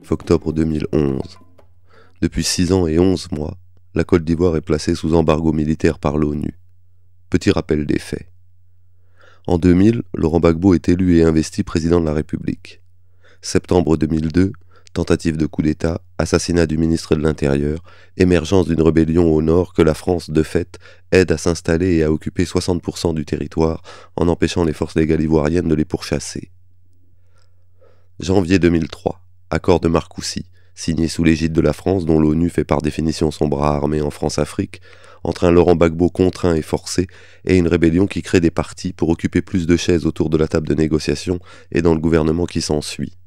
Octobre 2011. Depuis 6 ans et 11 mois, la Côte d'Ivoire est placée sous embargo militaire par l'ONU. Petit rappel des faits. En 2000, Laurent Gbagbo est élu et investi président de la République. Septembre 2002, tentative de coup d'État, assassinat du ministre de l'Intérieur, émergence d'une rébellion au nord que la France, de fait, aide à s'installer et à occuper 60% du territoire en empêchant les forces légales ivoiriennes de les pourchasser. Janvier 2003. Accord de Marcoussis, signé sous l'égide de la France, dont l'ONU fait par définition son bras armé en France-Afrique, entre un Laurent Gbagbo contraint et forcé et une rébellion qui crée des partis pour occuper plus de chaises autour de la table de négociation et dans le gouvernement qui s'ensuit.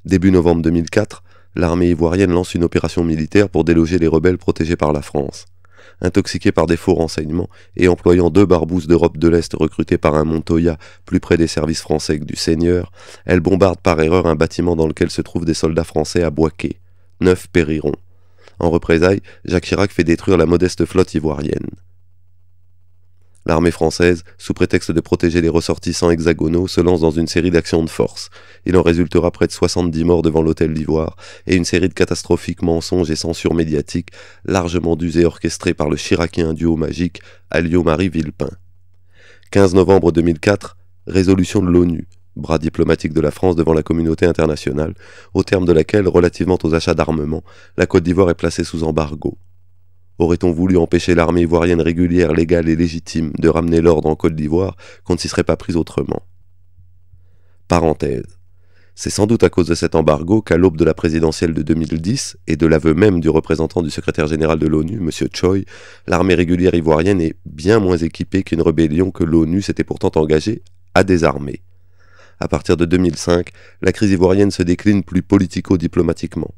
Début novembre 2004, l'armée ivoirienne lance une opération militaire pour déloger les rebelles protégés par la France. Intoxiquée par des faux renseignements et employant 2 barbouzes d'Europe de l'Est recrutés par un Montoya plus près des services français que du Seigneur, elle bombarde par erreur un bâtiment dans lequel se trouvent des soldats français à Bouaké. 9 périront. En représailles, Jacques Chirac fait détruire la modeste flotte ivoirienne. L'armée française, sous prétexte de protéger les ressortissants hexagonaux, se lance dans une série d'actions de force. Il en résultera près de 70 morts devant l'hôtel d'Ivoire et une série de catastrophiques mensonges et censures médiatiques largement dues et orchestrées par le chiracien duo magique Alliot-Marie Villepin. 15 novembre 2004, résolution de l'ONU, bras diplomatique de la France devant la communauté internationale, au terme de laquelle, relativement aux achats d'armement, la Côte d'Ivoire est placée sous embargo. Aurait-on voulu empêcher l'armée ivoirienne régulière, légale et légitime de ramener l'ordre en Côte d'Ivoire qu'on ne s'y serait pas pris autrement. Parenthèse. C'est sans doute à cause de cet embargo qu'à l'aube de la présidentielle de 2010 et de l'aveu même du représentant du secrétaire général de l'ONU, M. Choi, l'armée régulière ivoirienne est bien moins équipée qu'une rébellion que l'ONU s'était pourtant engagée à désarmer. À partir de 2005, la crise ivoirienne se décline plus politico-diplomatiquement.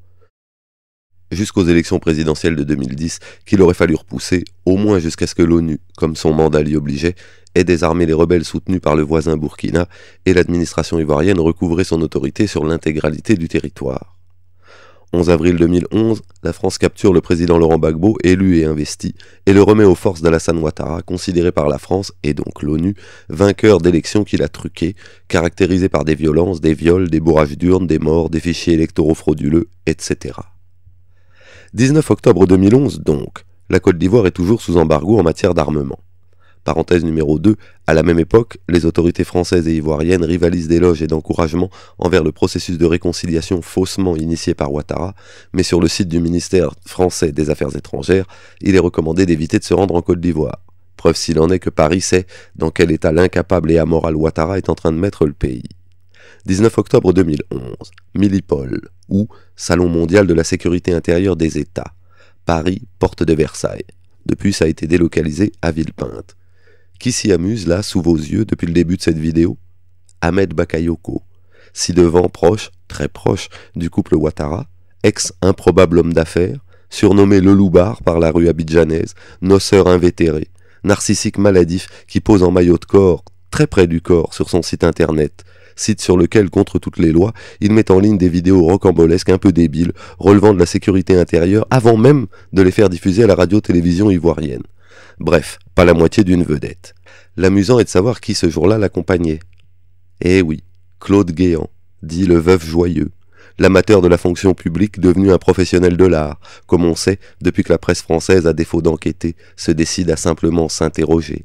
Jusqu'aux élections présidentielles de 2010, qu'il aurait fallu repousser, au moins jusqu'à ce que l'ONU, comme son mandat l'y obligeait, ait désarmé les rebelles soutenus par le voisin Burkina et l'administration ivoirienne recouvrait son autorité sur l'intégralité du territoire. 11 avril 2011, la France capture le président Laurent Gbagbo, élu et investi, et le remet aux forces d'Alassane Ouattara, considéré par la France, et donc l'ONU, vainqueur d'élections qu'il a truquées, caractérisées par des violences, des viols, des bourrages d'urnes, des morts, des fichiers électoraux frauduleux, etc. 19 octobre 2011 donc, la Côte d'Ivoire est toujours sous embargo en matière d'armement. Parenthèse numéro 2, à la même époque, les autorités françaises et ivoiriennes rivalisent d'éloges et d'encouragement envers le processus de réconciliation faussement initié par Ouattara, mais sur le site du ministère français des Affaires étrangères, il est recommandé d'éviter de se rendre en Côte d'Ivoire. Preuve s'il en est que Paris sait dans quel état l'incapable et amoral Ouattara est en train de mettre le pays. 19 octobre 2011, Millipol, ou Salon mondial de la sécurité intérieure des États. Paris, porte de Versailles. Depuis, ça a été délocalisé à Villepinte. Qui s'y amuse, là, sous vos yeux, depuis le début de cette vidéo? Ahmed Bakayoko, ci-devant proche, très proche, du couple Ouattara, ex-improbable homme d'affaires, surnommé le loupard par la rue abidjanaise, noceur invétéré, narcissique maladif qui pose en maillot de corps, très près du corps, sur son site internet, site sur lequel, contre toutes les lois, il met en ligne des vidéos rocambolesques un peu débiles, relevant de la sécurité intérieure, avant même de les faire diffuser à la radio-télévision ivoirienne. Bref, pas la moitié d'une vedette. L'amusant est de savoir qui ce jour-là l'accompagnait. Eh oui, Claude Guéant, dit le veuf joyeux, l'amateur de la fonction publique devenu un professionnel de l'art, comme on sait depuis que la presse française, à défaut d'enquêter, se décide à simplement s'interroger.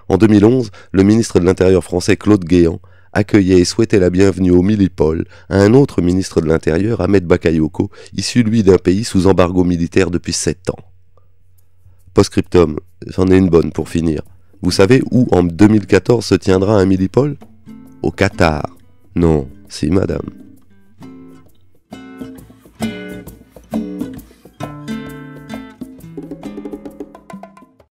En 2011, le ministre de l'Intérieur français Claude Guéant accueillait et souhaitait la bienvenue au Millipol à un autre ministre de l'Intérieur, Ahmed Bakayoko, issu lui d'un pays sous embargo militaire depuis 7 ans. Post-scriptum, j'en ai une bonne pour finir. Vous savez où en 2014 se tiendra un Millipol? Au Qatar. Non, si madame.